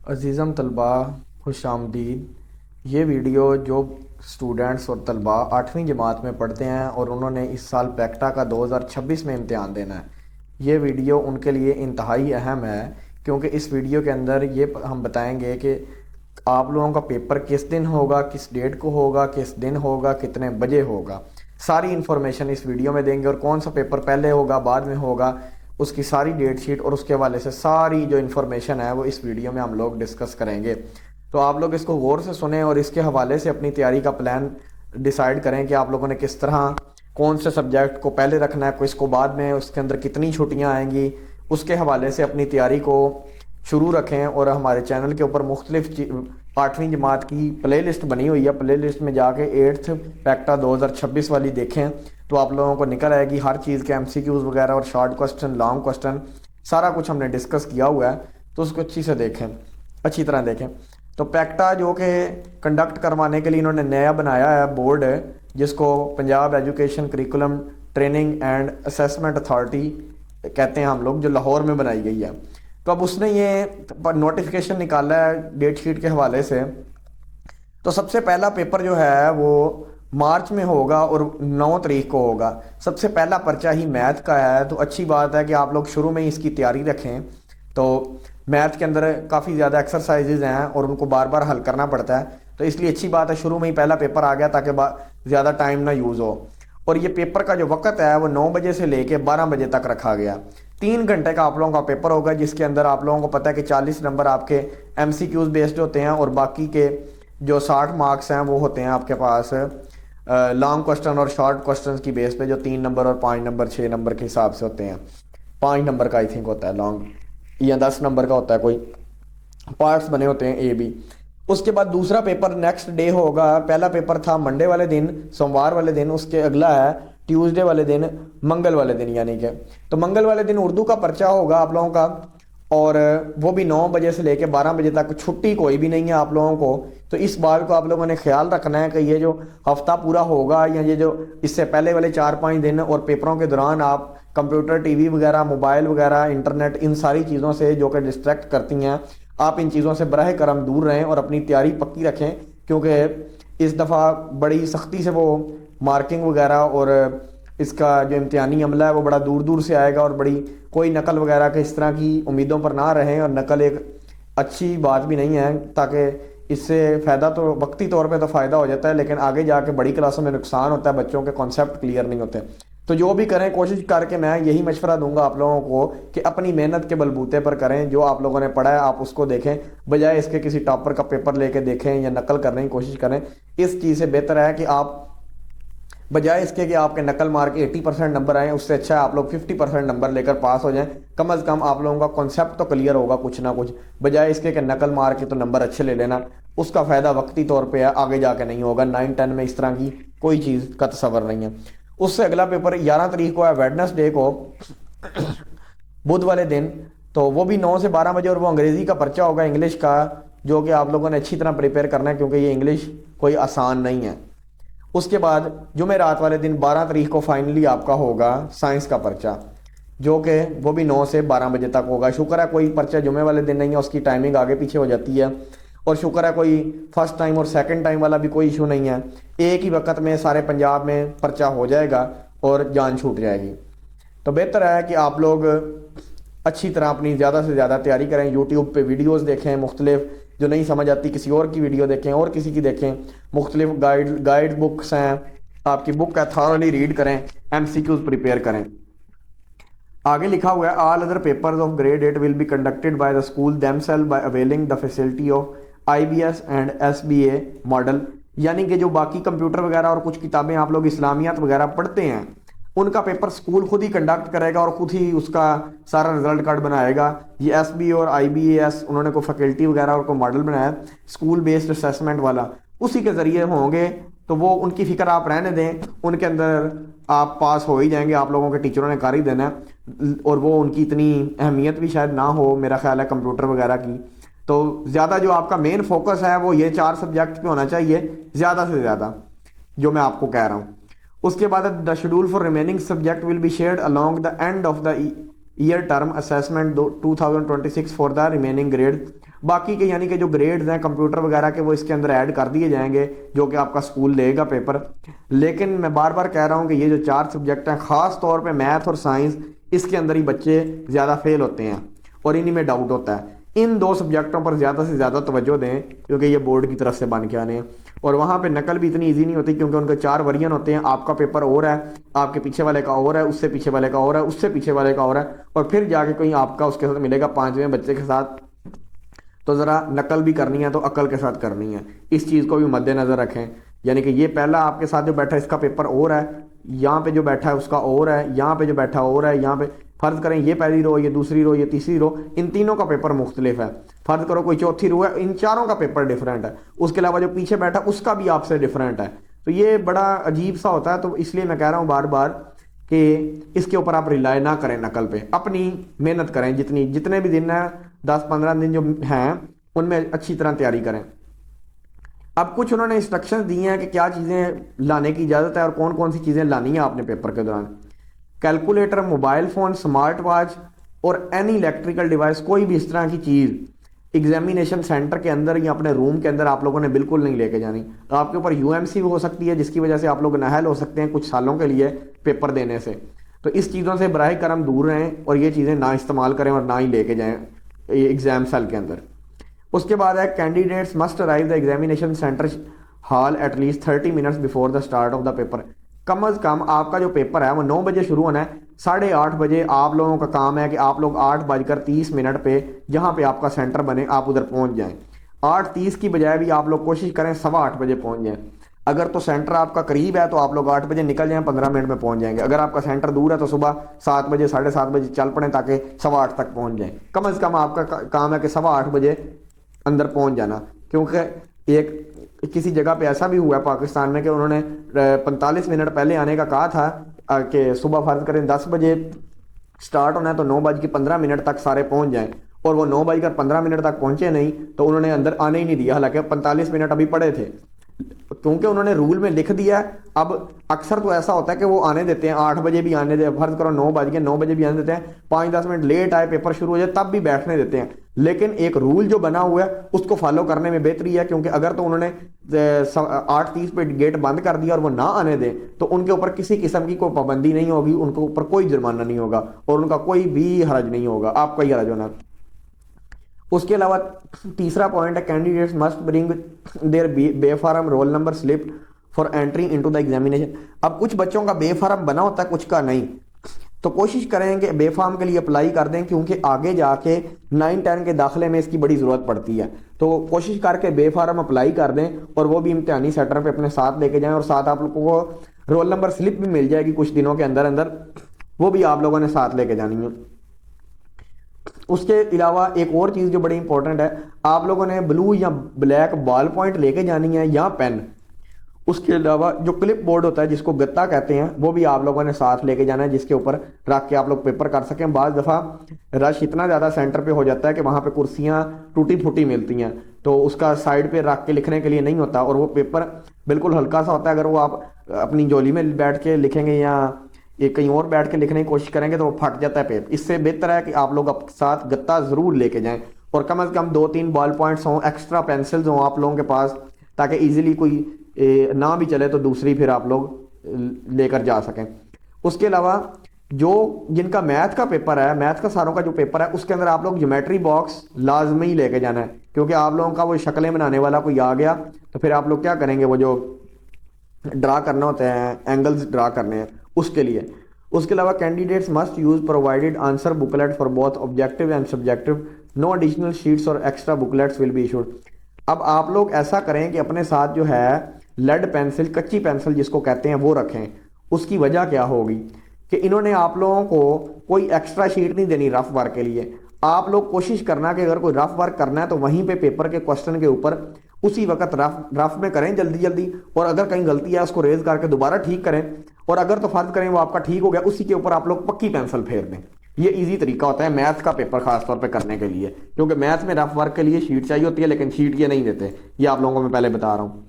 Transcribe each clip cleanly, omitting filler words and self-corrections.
अज़ीज़म तलबा, खुश आमदीद। ये वीडियो जो स्टूडेंट्स और तलबा 8वीं जमात में पढ़ते हैं और उन्होंने इस साल पैक्टा का 2026 में इम्तिहान देना है, ये वीडियो उनके लिए इंतहाई अहम है। क्योंकि इस वीडियो के अंदर ये हम बताएंगे कि आप लोगों का पेपर किस दिन होगा, किस डेट को होगा, किस दिन होगा, कितने बजे होगा। सारी इन्फॉर्मेशन इस वीडियो में देंगे और कौन सा पेपर पहले होगा, बाद में होगा, उसकी सारी डेट शीट और उसके हवाले से सारी जो इन्फॉर्मेशन है वो इस वीडियो में हम लोग डिस्कस करेंगे। तो आप लोग इसको गौर से सुने और इसके हवाले से अपनी तैयारी का प्लान डिसाइड करें कि आप लोगों ने किस तरह कौन से सब्जेक्ट को पहले रखना है, किसको बाद में, उसके अंदर कितनी छुट्टियाँ आएंगी, उसके हवाले से अपनी तैयारी को शुरू रखें। और हमारे चैनल के ऊपर मुख्तलिफ 8वीं जमात की प्ले लिस्ट बनी हुई है, प्ले लिस्ट में जाके 8th पैक्टा 2026 वाली देखें तो आप लोगों को निकल आएगी हर चीज़ के MCQs वगैरह और शॉर्ट क्वेश्चन, लॉन्ग क्वेश्चन, सारा कुछ हमने डिस्कस किया हुआ है। तो उसको अच्छी से देखें, अच्छी तरह देखें। तो पैक्टा जो कि कंडक्ट करवाने के लिए इन्होंने नया बनाया है बोर्ड, जिसको Punjab education curriculum training and assessment authority कहते हैं हम लोग, जो लाहौर में बनाई गई है। तो अब उसने ये नोटिफिकेशन निकाला है डेट शीट के हवाले से। तो सबसे पहला पेपर जो है वो मार्च में होगा और 9 तारीख को होगा। सबसे पहला पर्चा ही मैथ का है, तो अच्छी बात है कि आप लोग शुरू में ही इसकी तैयारी रखें। तो मैथ के अंदर काफ़ी ज़्यादा एक्सरसाइजेज हैं और उनको बार बार हल करना पड़ता है, तो इसलिए अच्छी बात है शुरू में ही पहला पेपर आ गया ताकि ज़्यादा टाइम ना यूज़ हो। और ये पेपर का जो वक्त है वो 9 बजे से लेके 12 बजे तक रखा गया। 3 घंटे का आप लोगों का पेपर होगा, जिसके अंदर आप लोगों को पता है कि 40 नंबर आपके MCQs बेस्ड होते हैं और बाकी के जो 60 मार्क्स हैं वो होते हैं आपके पास लॉन्ग क्वेश्चन और शॉर्ट क्वेश्चन की बेस पे, जो 3 नंबर और 5 नंबर 6 नंबर के हिसाब से होते हैं। 5 नंबर का आई थिंक होता है लॉन्ग, या 10 नंबर का होता है, कोई पार्ट्स बने होते हैं A B। उसके बाद दूसरा पेपर नेक्स्ट डे होगा। पहला पेपर था मंडे वाले दिन, सोमवार वाले दिन, उसके अगला है ट्यूसडे वाले दिन, मंगल वाले दिन यानी कि। तो मंगल वाले दिन उर्दू का पर्चा होगा आप लोगों का, और वो भी 9 बजे से लेकर 12 बजे तक। छुट्टी कोई भी नहीं है आप लोगों को, तो इस बात को आप लोगों ने ख्याल रखना है कि ये जो हफ्ता पूरा होगा या ये जो इससे पहले वाले 4-5 दिन और पेपरों के दौरान आप कंप्यूटर, TV वगैरह, मोबाइल वगैरह, इंटरनेट, इन सारी चीज़ों से जो कि डिस्ट्रैक्ट करती हैं, आप इन चीज़ों से बराह करम दूर रहें और अपनी तैयारी पक्की रखें। क्योंकि इस दफ़ा बड़ी सख्ती से वो मार्किंग वगैरह और इसका जो इम्तिहानी अमला है वो बड़ा दूर दूर से आएगा और बड़ी कोई नकल वगैरह के इस तरह की उम्मीदों पर ना रहें। और नकल एक अच्छी बात भी नहीं है, ताकि इससे फ़ायदा तो वक्ती तौर पे तो फ़ायदा हो जाता है, लेकिन आगे जाके बड़ी क्लासों में नुकसान होता है, बच्चों के कॉन्सेप्ट क्लियर नहीं होते। तो जो भी करें कोशिश करके मैं यही मशवरा दूंगा आप लोगों को कि अपनी मेहनत के बलबूते पर करें। जो आप लोगों ने पढ़ा है आप उसको देखें, बजाय इसके किसी टॉपर का पेपर लेके देखें या नकल करने की कोशिश करें। इस चीज़ से बेहतर है कि आप बजाय इसके कि आपके नकल मार के 80% नंबर आए, उससे अच्छा है आप लोग 50% नंबर लेकर पास हो जाएं। कम अज़ कम आप लोगों का कॉन्सेप्ट तो क्लियर होगा कुछ ना कुछ, बजाय इसके कि नकल मार के तो नंबर अच्छे ले लेना। उसका फ़ायदा वक्ती तौर पे है, आगे जाके नहीं होगा। 9-10 में इस तरह की कोई चीज़ का तस्वर नहीं है। उससे अगला पेपर 11 तारीख को है, वेडनेसडे को, बुध वाले दिन। तो वो भी 9 से 12 बजे, और वो अंग्रेज़ी का पर्चा होगा, इंग्लिश का, जो कि आप लोगों ने अच्छी तरह प्रिपेयर करना है क्योंकि ये इंग्लिश कोई आसान नहीं है। उसके बाद जुमेरात वाले दिन 12 तारीख को फाइनली आपका होगा साइंस का पर्चा, जो कि वो भी 9 से 12 बजे तक होगा। शुक्र है कोई पर्चा जुमे वाले दिन नहीं है, उसकी टाइमिंग आगे पीछे हो जाती है। और शुक्र है कोई फर्स्ट टाइम और सेकंड टाइम वाला भी कोई इशू नहीं है, एक ही वक्त में सारे पंजाब में पर्चा हो जाएगा और जान छूट जाएगी। तो बेहतर है कि आप लोग अच्छी तरह अपनी ज़्यादा से ज़्यादा तैयारी करें। यूट्यूब पे वीडियोस देखें मुख्तलिफ, जो नहीं समझ आती किसी और की वीडियो देखें और किसी की देखें। मुख्तलिफ गाइड बुक्स हैं, आपकी बुक है, थॉरली रीड करें, MCQs प्रिपेयर करें। आगे लिखा हुआ है all other papers of grade 8 will be conducted by the school themselves by availing the facility of IBS and SBA model. यानी कि जो बाकी कंप्यूटर वगैरह और कुछ किताबें आप लोग इस्लामियात वगैरह पढ़ते हैं, उनका पेपर स्कूल खुद ही कंडक्ट करेगा और खुद ही उसका सारा रिजल्ट कार्ड बनाएगा। ये SBA और IBAS उन्होंने कोई फैकल्टी वगैरह और कोई मॉडल बनाया स्कूल बेस्ड असेसमेंट वाला, उसी के ज़रिए होंगे। तो वो उनकी फ़िक्र आप रहने दें, उनके अंदर आप पास हो ही जाएंगे, आप लोगों के टीचरों ने कर ही देना है। और वो उनकी इतनी अहमियत भी शायद ना हो, मेरा ख्याल है, कंप्यूटर वगैरह की। तो ज़्यादा जो आपका मेन फोकस है वो ये 4 सब्जेक्ट पे होना चाहिए ज़्यादा से ज़्यादा, जो मैं आपको कह रहा हूँ। उसके बाद the schedule for remaining subject will be shared along the end of the year term assessment 2026 for the remaining grade. बाकी के यानी कि जो ग्रेड्स हैं कंप्यूटर वगैरह के वो इसके अंदर ऐड कर दिए जाएंगे जो कि आपका स्कूल लेगा पेपर। लेकिन मैं बार बार कह रहा हूँ कि ये जो 4 सब्जेक्ट हैं, ख़ास तौर पे मैथ और साइंस, इसके अंदर ही बच्चे ज़्यादा फेल होते हैं और इन्हीं में डाउट होता है। इन 2 सब्जेक्टों पर ज़्यादा से ज़्यादा तवज्जो दें क्योंकि ये बोर्ड की तरफ से बन के आने हैं। और वहाँ पे नकल भी इतनी इजी नहीं होती क्योंकि उनके 4 वर्जन होते हैं। आपका पेपर और है, आपके पीछे वाले का और है, उससे पीछे वाले का और है, उससे पीछे वाले का और है, और फिर जाके कोई आपका उसके साथ मिलेगा 5वें बच्चे के साथ। तो ज़रा नकल भी करनी है तो अकल के साथ करनी है, इस चीज़ को भी मद्देनज़र रखें। यानी कि ये पहला आपके साथ जो बैठा है इसका पेपर और है, यहाँ पे जो बैठा है उसका और है, यहाँ पे जो बैठा और है, यहाँ पे फर्ज करें ये पहली रो, ये दूसरी रो, ये तीसरी रो, इन तीनों का पेपर मुख्तलिफ है। फर्ज करो कोई चौथी रो है, इन चारों का पेपर डिफरेंट है। उसके अलावा जो पीछे बैठा उसका भी आपसे डिफरेंट है। तो ये बड़ा अजीब सा होता है। तो इसलिए मैं कह रहा हूँ बार बार कि इसके ऊपर आप रिलाय ना करें नकल पे, अपनी मेहनत करें। जितने भी दिन है, 10-15 दिन जो हैं उनमें अच्छी तरह तैयारी करें। अब कुछ उन्होंने इंस्ट्रक्शंस दिए हैं कि क्या चीज़ें लाने की इजाज़त है और कौन कौन सी चीज़ें लानी है आपने पेपर के दौरान। Calculator, mobile phone, smart watch और एनी इलेक्ट्रिकल डिवाइस, कोई भी इस तरह की चीज़ एग्जामिनेशन सेंटर के अंदर या अपने रूम के अंदर आप लोगों ने बिल्कुल नहीं लेके जानी। आपके ऊपर यूएमसी हो सकती है जिसकी वजह से आप लोग नाअहल हो सकते हैं कुछ सालों के लिए पेपर देने से। तो इस चीज़ों से बराह करम दूर रहें और ये चीज़ें ना इस्तेमाल करें और ना ही लेके जाएँ एग्ज़ाम सेल के अंदर। उसके बाद है candidates must arrive the examination centre hall at least 30 minutes before the start of the paper. कम अज़ कम आपका जो पेपर है वो 9 बजे शुरू होना है, 8:30 बजे आप लोगों का काम है कि आप लोग 8:30 पे जहाँ पे आपका सेंटर बने आप उधर पहुँच जाएं। 8:30 की बजाय भी आप लोग कोशिश करें 8:15 बजे पहुँच जाएं। अगर तो सेंटर आपका करीब है तो आप लोग 8 बजे निकल जाएं, 15 मिनट में पहुँच जाएंगे। अगर आपका सेंटर दूर है तो सुबह 7 बजे 7:30 बजे चल पड़ें ताकि 8:15 तक पहुँच जाएं। कम अज़ कम आपका काम है कि 8:15 बजे अंदर पहुंच जाना। क्योंकि एक किसी जगह पे ऐसा भी हुआ है पाकिस्तान में कि उन्होंने 45 मिनट पहले आने का कहा था कि सुबह फर्ज करें 10 बजे स्टार्ट होना है तो 9:15 तक सारे पहुंच जाएं, और वो 9:15 तक पहुंचे नहीं तो उन्होंने अंदर आने ही नहीं दिया, हालांकि 45 मिनट अभी पड़े थे। क्योंकि उन्होंने रूल में लिख दिया। अब अक्सर तो ऐसा होता है कि वो आने देते हैं, 8 बजे भी आने देते, फर्ज करो 9 बजे भी आने देते हैं, 5-10 मिनट लेट आए पेपर शुरू हो जाए तब भी बैठने देते हैं। लेकिन एक रूल जो बना हुआ है उसको फॉलो करने में बेहतरी है, क्योंकि अगर तो उन्होंने 8:30 पे गेट बंद कर दिया और वो ना आने दें तो उनके ऊपर किसी किस्म की कोई पाबंदी नहीं होगी, उनके ऊपर कोई जुर्माना नहीं होगा और उनका कोई भी हर्ज नहीं होगा, आपका ही हर्ज होना। उसके अलावा तीसरा पॉइंट है कैंडिडेट्स मस्ट ब्रिंग देयर बेफारम roll number slip for entry into the examination. अब कुछ बच्चों का बेफारम बना होता है, कुछ का नहीं, तो कोशिश करें कि बेफार्म के लिए अप्लाई कर दें, क्योंकि आगे जाके 9-10 के दाखिले में इसकी बड़ी ज़रूरत पड़ती है। तो कोशिश करके बेफार्म अप्लाई कर दें और वो भी इम्तिहानी सेंटर पे अपने साथ लेके जाएं, और साथ आप लोगों को रोल नंबर स्लिप भी मिल जाएगी कुछ दिनों के अंदर अंदर, वो भी आप लोगों ने साथ लेके जानी है। उसके अलावा एक और चीज़ जो बड़ी इंपॉर्टेंट है, आप लोगों ने ब्लू या ब्लैक बॉल पॉइंट लेके जानी है या पेन। उसके अलावा जो क्लिप बोर्ड होता है जिसको गत्ता कहते हैं वो भी आप लोगों ने साथ लेके जाना है, जिसके ऊपर रख के आप लोग पेपर कर सकें। बाज़ दफ़ा रश इतना ज़्यादा सेंटर पे हो जाता है कि वहाँ पे कुर्सियाँ टूटी फूटी मिलती हैं, तो उसका साइड पे रख के लिखने के लिए नहीं होता, और वो पेपर बिल्कुल हल्का सा होता है। अगर वो आप अपनी झोली में बैठ के लिखेंगे या ये कहीं और बैठ के लिखने की कोशिश करेंगे तो वो फट जाता है पेपर। इससे बेहतर है कि आप लोग अपने साथ गत्ता ज़रूर लेके जाएँ, और कम अज़ कम 2-3 बॉल पॉइंट्स हों, एक्स्ट्रा पेंसिल्स हों आप लोगों के पास, ताकि ईजिली कोई ना भी चले तो दूसरी फिर आप लोग लेकर जा सकें। उसके अलावा जो जिनका मैथ का पेपर है, मैथ का सारों का जो पेपर है, उसके अंदर आप लोग ज्योमेट्री बॉक्स लाजमी लेके जाना है, क्योंकि आप लोगों का वो शक्लें बनाने वाला कोई आ गया तो फिर आप लोग क्या करेंगे, वो जो ड्रा करना होता है, एंगल्स ड्रा करने हैं उसके लिए। उसके अलावा candidates must use provided answer booklet for both objective and subjective, no additional sheets और extra booklets will be issued. अब आप लोग ऐसा करें कि अपने साथ जो है लेड पेंसिल, कच्ची पेंसिल जिसको कहते हैं, वो रखें। उसकी वजह क्या होगी कि इन्होंने आप लोगों को कोई एक्स्ट्रा शीट नहीं देनी रफ वर्क के लिए। आप लोग कोशिश करना कि अगर कोई रफ वर्क करना है तो वहीं पे पेपर के क्वेश्चन के ऊपर उसी वक्त रफ में करें जल्दी जल्दी, और अगर कहीं गलती है उसको रेज करके दोबारा ठीक करें, और अगर तो फर्ज करें वो आपका ठीक हो गया उसी के ऊपर आप लोग पक्की पेंसिल फेर दें। ये इजी तरीका होता है मैथ का पेपर खास तौर पे करने के लिए, क्योंकि मैथ में रफ वर्क के लिए शीट चाहिए होती है, लेकिन शीट ये नहीं देते, ये आप लोगों को मैं पहले बता रहा हूँ।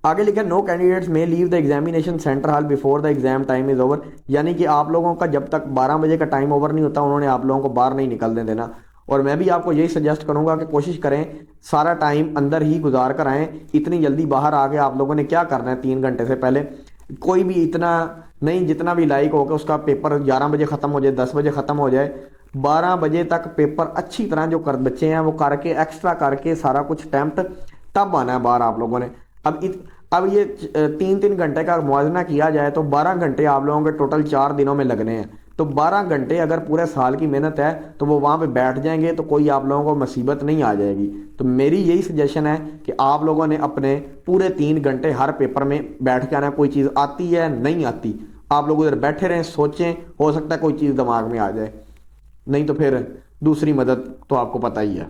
आगे लिखा नो कैंडिडेट्स में leave the examination centre hall before the exam time is over, यानी कि आप लोगों का जब तक 12 बजे का टाइम ओवर नहीं होता उन्होंने आप लोगों को बाहर नहीं निकलने देना। और मैं भी आपको यही सजेस्ट करूंगा कि कोशिश करें सारा टाइम अंदर ही गुजार कर आएँ। इतनी जल्दी बाहर आके आप लोगों ने क्या करना है 3 घंटे से पहले, कोई भी इतना नहीं, जितना भी लाइक होगा उसका पेपर 11 बजे ख़त्म हो जाए, 10 बजे ख़त्म हो जाए, 12 बजे तक पेपर अच्छी तरह जो कर बच्चे हैं वो करके एक्स्ट्रा करके सारा कुछ अटैम्प्ट तब आना है बाहर आप लोगों ने। अब ये 3-3 घंटे का मुआवजा किया जाए तो 12 घंटे आप लोगों के टोटल 4 दिनों में लगने हैं। तो 12 घंटे अगर पूरे साल की मेहनत है तो वो वहाँ पे बैठ जाएंगे तो कोई आप लोगों को मुसीबत नहीं आ जाएगी। तो मेरी यही सजेशन है कि आप लोगों ने अपने पूरे 3 घंटे हर पेपर में बैठ के आना। कोई चीज़ आती है नहीं आती, आप लोग उधर बैठे रहें, सोचें, हो सकता है कोई चीज़ दिमाग में आ जाए, नहीं तो फिर दूसरी मदद तो आपको पता ही है।